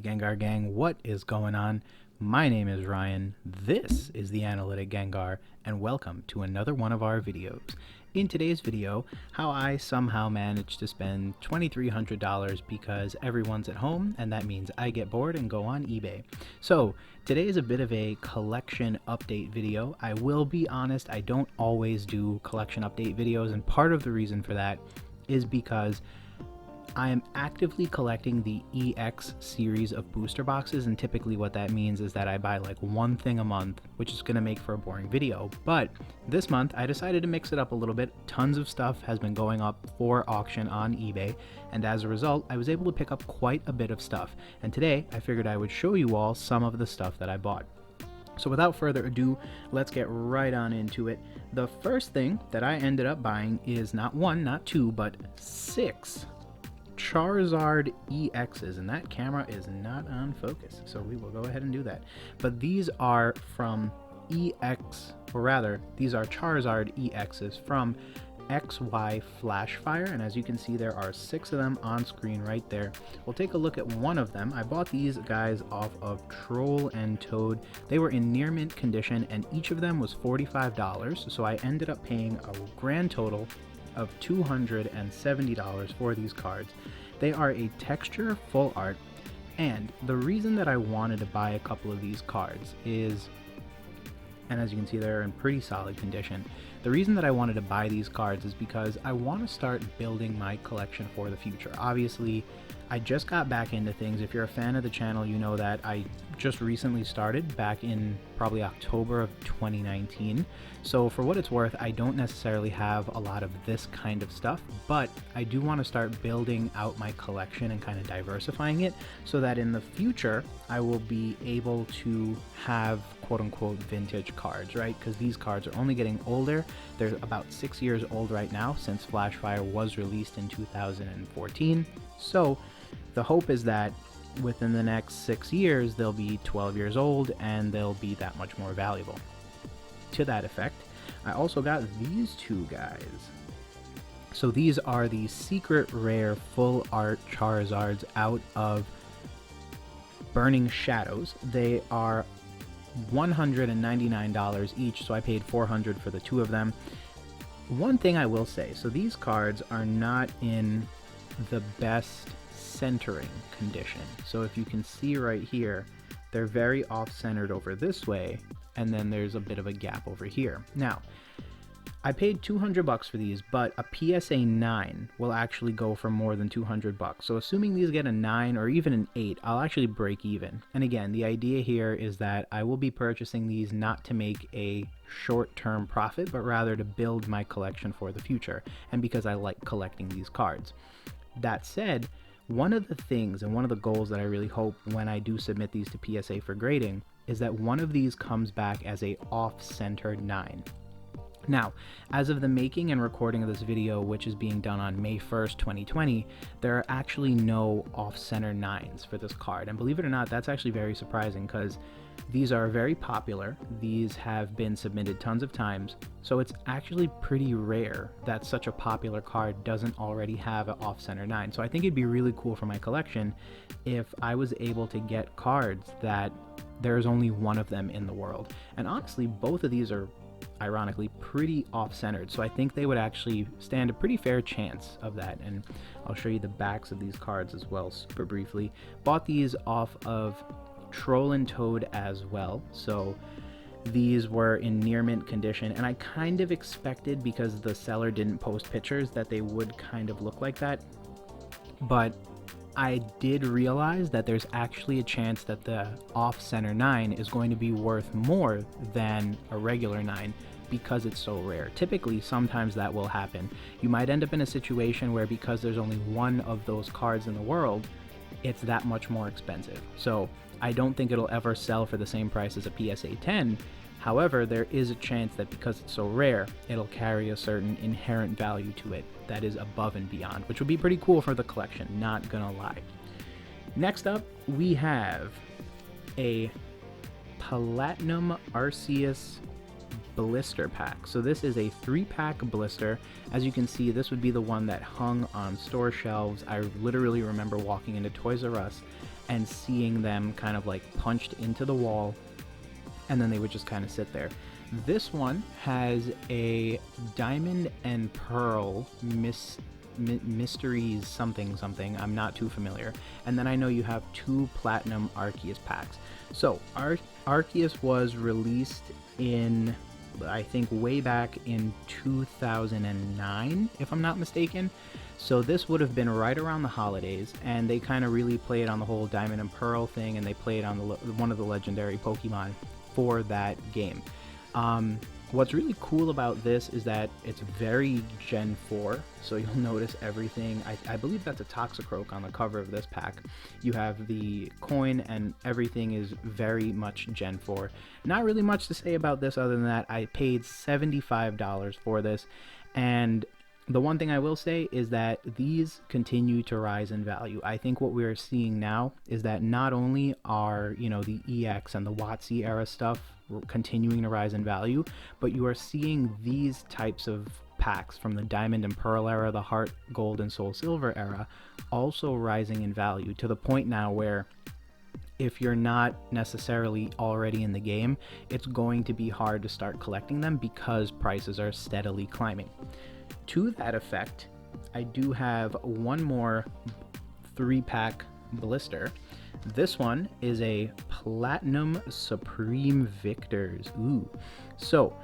Gengar Gang, what is going on? My name is Ryan, this is the Analytic Gengar, and welcome to another one of our videos. In today's video, how I somehow managed to spend $2,300 because everyone's at home, and that means I get bored and go on eBay. So, today is a bit of a collection update video. I will be honest, I don't always do collection update videos, and part of the reason for that is because I am actively collecting the EX series of booster boxes, and typically what that means is that I buy like one thing a month, which is going to make for a boring video. But this month I decided to mix it up a little bit. Tons of stuff has been going up for auction on eBay, and as a result I was able to pick up quite a bit of stuff. And today I figured I would show you all some of the stuff that I bought. So without further ado, let's get right on into it. The first thing that I ended up buying is not one, not two, but 6 Charizard EXs, and that camera is not on focus, so we will go ahead and do that. But these are from EX, or rather, these are Charizard EXs from XY Flashfire, and as you can see, there are 6 of them on screen right there. We'll take a look at one of them. I bought these guys off of Troll and Toad. They were in near mint condition, and each of them was $45, so I ended up paying a grand total of $270 for these cards. They are a texture full art, and the reason that I wanted to buy a couple of these cards is, and as you can see they're in pretty solid condition, the reason that I wanted to buy these cards is because I want to start building my collection for the future. Obviously, I just got back into things. If you're a fan of the channel, you know that I just recently started back in probably October of 2019. So for what it's worth, I don't necessarily have a lot of this kind of stuff, but I do want to start building out my collection and kind of diversifying it so that in the future I will be able to have quote-unquote vintage cards, right? Because these cards are only getting older. They're about 6 years old right now since Flashfire was released in 2014. So the hope is that within the next 6 years they'll be 12 years old and they'll be that much more valuable. To that effect, I also got these two guys. So these are the secret rare full art Charizards out of Burning Shadows. They are $199 each, so I paid $400 for the 2 of them. One thing I will say, so these cards are not in the best centering condition. So if you can see right here, they're very off-centered over this way, and then there's a bit of a gap over here. Now, I paid $200 for these, but a PSA 9 will actually go for more than $200. So assuming these get a 9 or even an 8, I'll actually break even. And again, the idea here is that I will be purchasing these not to make a short-term profit, but rather to build my collection for the future, and because I like collecting these cards. That said, one of the things and one of the goals that I really hope when I do submit these to PSA for grading is that one of these comes back as a off-centered 9. Now, as of the making and recording of this video, which is being done on May 1st, 2020, there are actually no off-center 9s for this card. And believe it or not, that's actually very surprising because these are very popular. These have been submitted tons of times, so it's actually pretty rare that such a popular card doesn't already have an off-center 9. So I think it'd be really cool for my collection if I was able to get cards that there's only one of them in the world. And honestly, both of these are ironically pretty off-centered, so I think they would actually stand a pretty fair chance of that. And I'll show you the backs of these cards as well super briefly. Bought these off of Troll and Toad as well, so these were in near mint condition, and I kind of expected, because the seller didn't post pictures, that they would kind of look like that. But I did realize that there's actually a chance that the off-center 9 is going to be worth more than a regular 9 because it's so rare. Typically, sometimes that will happen. You might end up in a situation where because there's only one of those cards in the world, it's that much more expensive. So I don't think it'll ever sell for the same price as a PSA 10. However, there is a chance that because it's so rare, it'll carry a certain inherent value to it that is above and beyond, which would be pretty cool for the collection, not gonna lie. Next up, we have a Platinum Arceus blister pack. So this is a 3-pack blister. As you can see, this would be the one that hung on store shelves. I literally remember walking into Toys R Us and seeing them kind of like punched into the wall, and then they would just kind of sit there. This one has a diamond and pearl mysteries something. I'm not too familiar. And then I know you have 2 platinum Arceus packs. So Arceus was released in, I think, way back in 2009, if I'm not mistaken. So this would have been right around the holidays, and they kind of really played on the whole diamond and pearl thing, and they played on one of the legendary Pokemon for that game. What's really cool about this is that it's very Gen 4, so you'll notice everything. I believe that's a Toxicroak on the cover of this pack. You have the coin, and everything is very much Gen 4. Not really much to say about this other than that I paid $75 for this, and the one thing I will say is that these continue to rise in value. I think what we're seeing now is that not only are, the EX and the WotC era stuff continuing to rise in value, but you are seeing these types of packs from the Diamond and Pearl era, the Heart Gold and Soul Silver era, also rising in value to the point now where if you're not necessarily already in the game, it's going to be hard to start collecting them because prices are steadily climbing. To that effect, I do have one more 3-pack blister. This one is a Platinum Supreme Victors. Ooh. So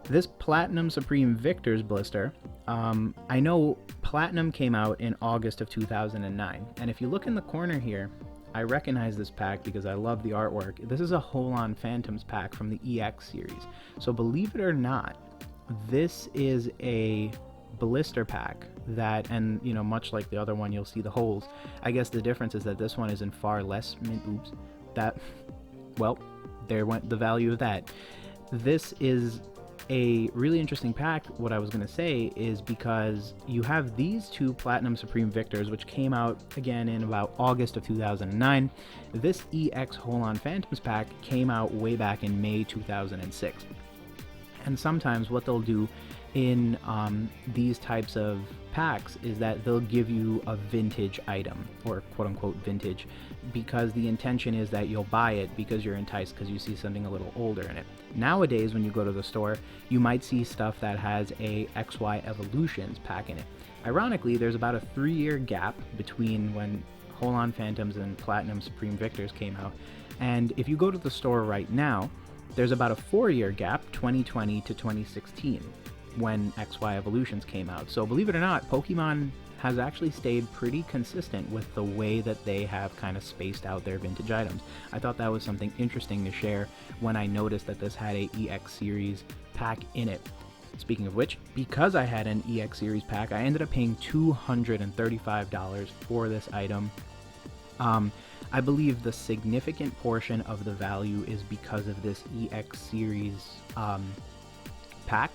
this Platinum Supreme Victors blister, I know Platinum came out in August of 2009. And if you look in the corner here, I recognize this pack because I love the artwork. This is a Hold-On Phantoms pack from the EX series. So believe it or not, this is a blister pack that, and much like the other one, you'll see the holes. I guess the difference is that this one is in far less there went the value of that. This is a really interesting pack. What I was going to say is because you have these 2 Platinum Supreme Victors, which came out again in about August of 2009. This EX Hold-On Phantoms pack came out way back in May 2006. And sometimes what they'll do in these types of packs is that they'll give you a vintage item, or quote-unquote vintage, because the intention is that you'll buy it because you're enticed because you see something a little older in it. Nowadays, when you go to the store, you might see stuff that has a XY Evolutions pack in it. Ironically, there's about a 3-year gap between when Hold-On Phantoms and Platinum Supreme Victors came out, and if you go to the store right now, there's about a 4-year gap, 2020 to 2016, when XY Evolutions came out. So believe it or not, Pokemon has actually stayed pretty consistent with the way that they have kind of spaced out their vintage items. I thought that was something interesting to share when I noticed that this had a EX series pack in it. Speaking of which, because I had an EX series pack, I ended up paying $235 for this item. I believe the significant portion of the value is because of this EX series pack.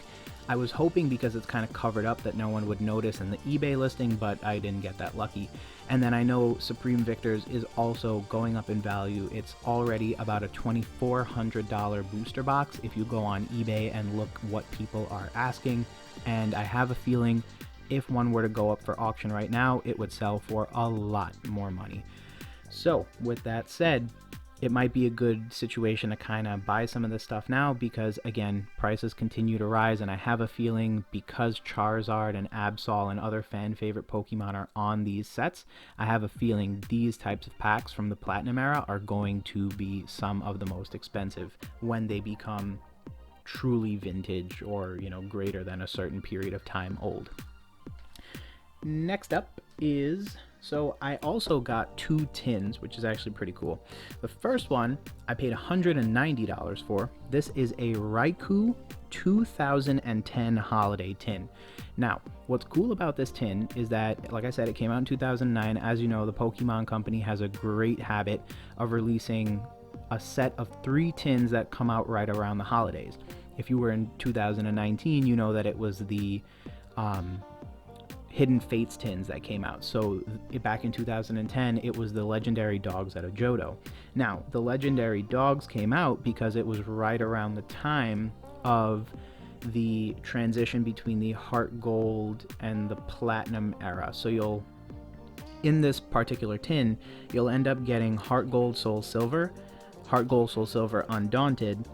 I was hoping, because it's kind of covered up, that no one would notice in the eBay listing, but I didn't get that lucky. And then I know Supreme Victors is also going up in value. It's already about a $2,400 booster box if you go on eBay and look what people are asking. And I have a feeling if one were to go up for auction right now, it would sell for a lot more money. So with that said, it might be a good situation to kind of buy some of this stuff now because, again, prices continue to rise, and I have a feeling because Charizard and Absol and other fan favorite Pokemon are on these sets, I have a feeling these types of packs from the Platinum era are going to be some of the most expensive when they become truly vintage or, greater than a certain period of time old. Next up is... So I also got 2 tins, which is actually pretty cool. The first one I paid $190 for. This is a Raikou 2010 holiday tin. Now, what's cool about this tin is that, like I said, it came out in 2009. As you know, the Pokemon Company has a great habit of releasing a set of 3 tins that come out right around the holidays. If you were in 2019, you know that it was the Hidden Fates tins that came out. So back in 2010, it was the legendary dogs out of Johto. Now, the legendary dogs came out because it was right around the time of the transition between the Heart Gold and the Platinum era. So In this particular tin, you'll end up getting Heart Gold Soul Silver, Undaunted,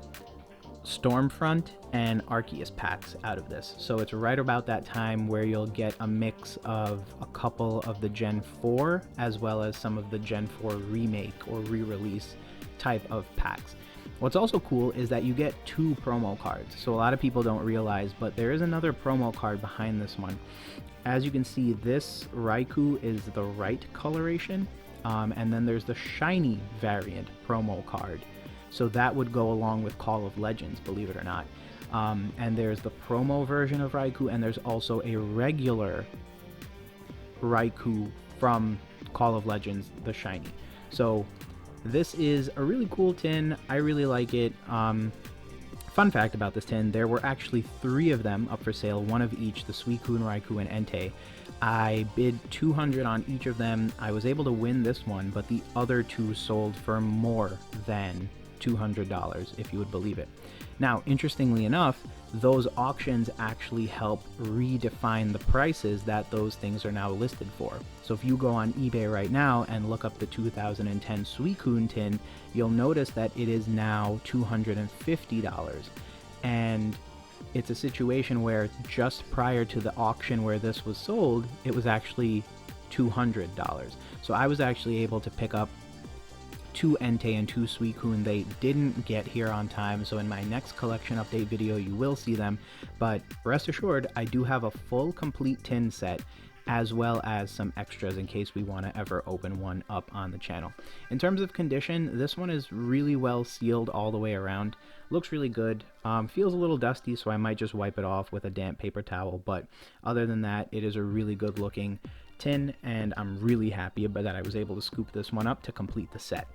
Stormfront, and Arceus packs out of this. So it's right about that time where you'll get a mix of a couple of the Gen 4 as well as some of the Gen 4 remake or re-release type of packs. What's also cool is that you get 2 promo cards. So a lot of people don't realize, but there is another promo card behind this one. As you can see, this Raikou is the right coloration, and then there's the shiny variant promo card. So that would go along with Call of Legends, believe it or not. And there's the promo version of Raikou, and there's also a regular Raikou from Call of Legends, the shiny. So this is a really cool tin. I really like it. Fun fact about this tin, there were actually 3 of them up for sale, 1 of each, the Suicune, Raikou, and Entei. I bid $200 on each of them. I was able to win this one, but the other 2 sold for more than $200, if you would believe it. Now, interestingly enough, those auctions actually help redefine the prices that those things are now listed for. So if you go on eBay right now and look up the 2010 Suicune tin, you'll notice that it is now $250. And it's a situation where just prior to the auction where this was sold, it was actually $200. So I was actually able to pick up 2 Entei and 2 Suicune. They didn't get here on time, so in my next collection update video you will see them, but rest assured I do have a full complete tin set as well as some extras in case we want to ever open one up on the channel. In terms of condition, this one is really well sealed all the way around. Looks really good. Feels a little dusty, so I might just wipe it off with a damp paper towel, but other than that, it is a really good looking tin, and I'm really happy about that I was able to scoop this one up to complete the set.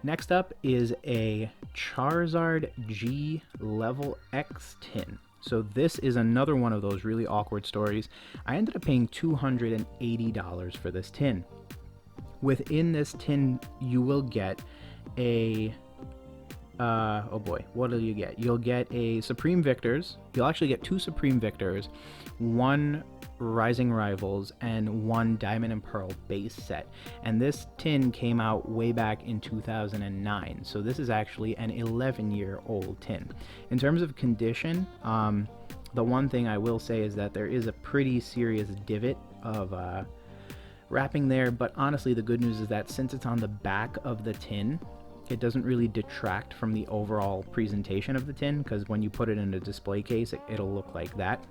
Next up is a Charizard G Level X tin. So this is another one of those really awkward stories. I ended up paying $280 for this tin. Within this tin, you will get a oh boy, what do you get? You'll get a Supreme Victors. You'll actually get 2 Supreme Victors, 1 Rising Rivals, and 1 Diamond and Pearl base set. And this tin came out way back in 2009, so this is actually an 11-year-old tin. In terms of condition, the one thing I will say is that there is a pretty serious divot of wrapping there, but honestly the good news is that since it's on the back of the tin, it doesn't really detract from the overall presentation of the tin, because when you put it in a display case, it'll look like that.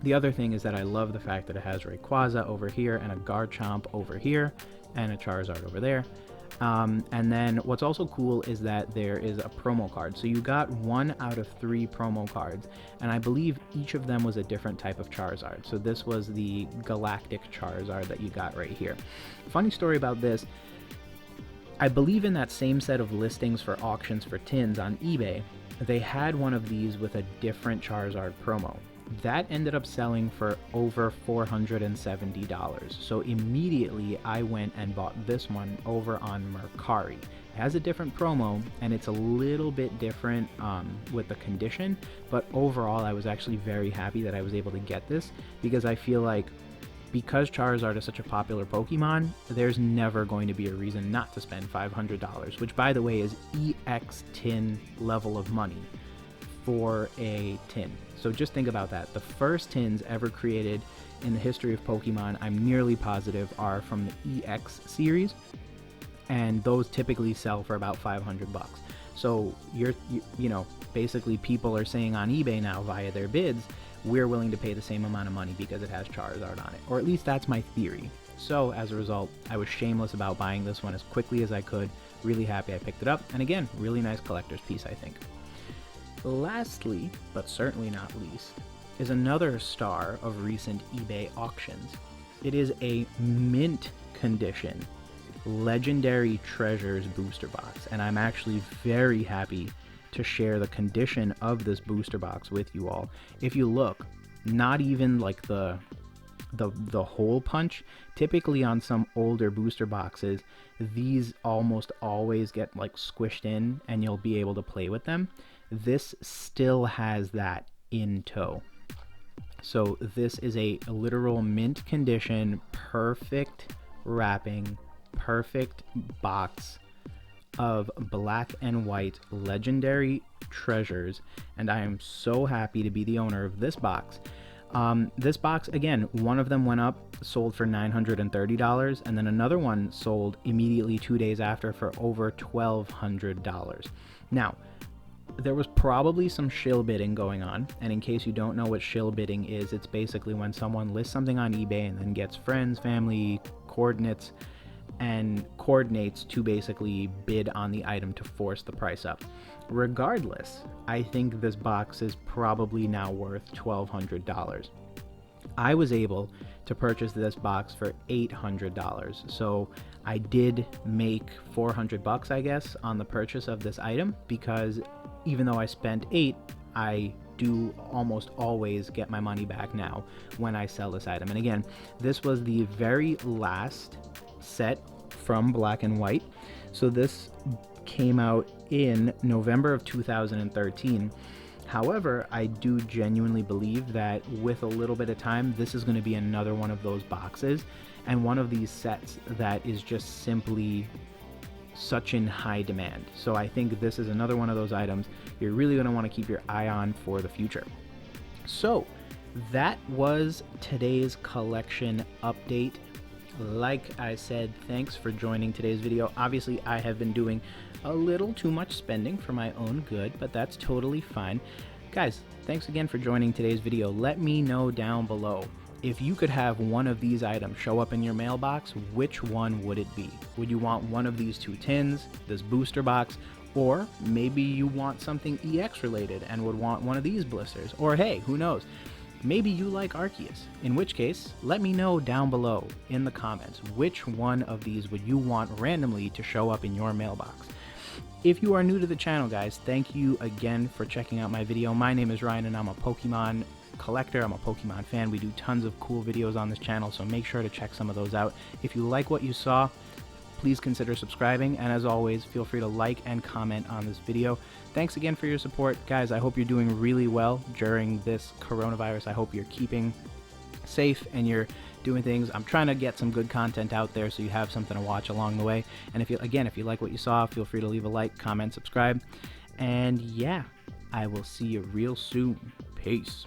The other thing is that I love the fact that it has Rayquaza over here and a Garchomp over here and a Charizard over there. And then what's also cool is that there is a promo card. So you got 1 out of 3 promo cards, and I believe each of them was a different type of Charizard. So this was the Galactic Charizard that you got right here. Funny story about this, I believe in that same set of listings for auctions for tins on eBay, they had one of these with a different Charizard promo. That ended up selling for over $470. So immediately I went and bought this one over on Mercari. It has a different promo and it's a little bit different with the condition, but overall I was actually very happy that I was able to get this, because I feel like because Charizard is such a popular Pokemon, there's never going to be a reason not to spend $500, which by the way is EX tin level of money for a tin. So just think about that. The first tins ever created in the history of Pokemon, I'm nearly positive, are from the EX series, and those typically sell for about 500 bucks. So you know, basically people are saying on eBay now via their bids, we're willing to pay the same amount of money because it has Charizard on it, or at least that's my theory. So as a result, I was shameless about buying this one as quickly as I could. Really happy I picked it up, and again, really nice collector's piece, I think. Lastly, but certainly not least, is another star of recent eBay auctions. It is a mint condition Legendary Treasures booster box, and I'm actually very happy to share the condition of this booster box with you all. If you look, not even like the hole punch. Typically on some older booster boxes, these almost always get like squished in and you'll be able to play with them. This still has that in tow. So this is a literal mint condition, perfect wrapping, perfect box of black and white legendary treasures, and I am so happy to be the owner of this box. This box, again, one of them went up, sold for $930, and then another one sold immediately 2 days after for over $1,200. Now, there was probably some shill bidding going on, and in case you don't know what shill bidding is, it's basically when someone lists something on eBay and then gets friends, family, coordinates, and coordinates to basically bid on the item to force the price up. Regardless, I think this box is probably now worth $1,200. I was able to purchase this box for $800, so I did make $400, I guess, on the purchase of this item, because even though I spent $8, I do almost always get my money back now when I sell this item. And again, this was the very last set from Black and White, so this came out in November of 2013. However, I do genuinely believe that with a little bit of time, this is going to be another one of those boxes and one of these sets that is just simply such in high demand. So I think this is another one of those items you're really going to want to keep your eye on for the future. So that was today's collection update. Like I said, thanks for joining today's video. Obviously, I have been doing a little too much spending for my own good, but that's totally fine. Guys, thanks again for joining today's video. Let me know down below, if you could have one of these items show up in your mailbox, which one would it be? Would you want one of these two tins, this booster box, or maybe you want something EX related and would want one of these blisters? Or hey, who knows? Maybe you like Arceus, in which case, let me know down below in the comments which one of these would you want randomly to show up in your mailbox. If you are new to the channel, guys, thank you again for checking out my video. My name is Ryan and I'm a Pokemon collector. I'm a Pokemon fan. We do tons of cool videos on this channel, so make sure to check some of those out. If you like what you saw, please consider subscribing, and as always, feel free to like and comment on this video. Thanks again for your support. Guys, I hope you're doing really well during this coronavirus. I hope you're keeping safe and you're doing things. I'm trying to get some good content out there so you have something to watch along the way. And if you like what you saw, feel free to leave a like, comment, subscribe. And yeah, I will see you real soon. Peace.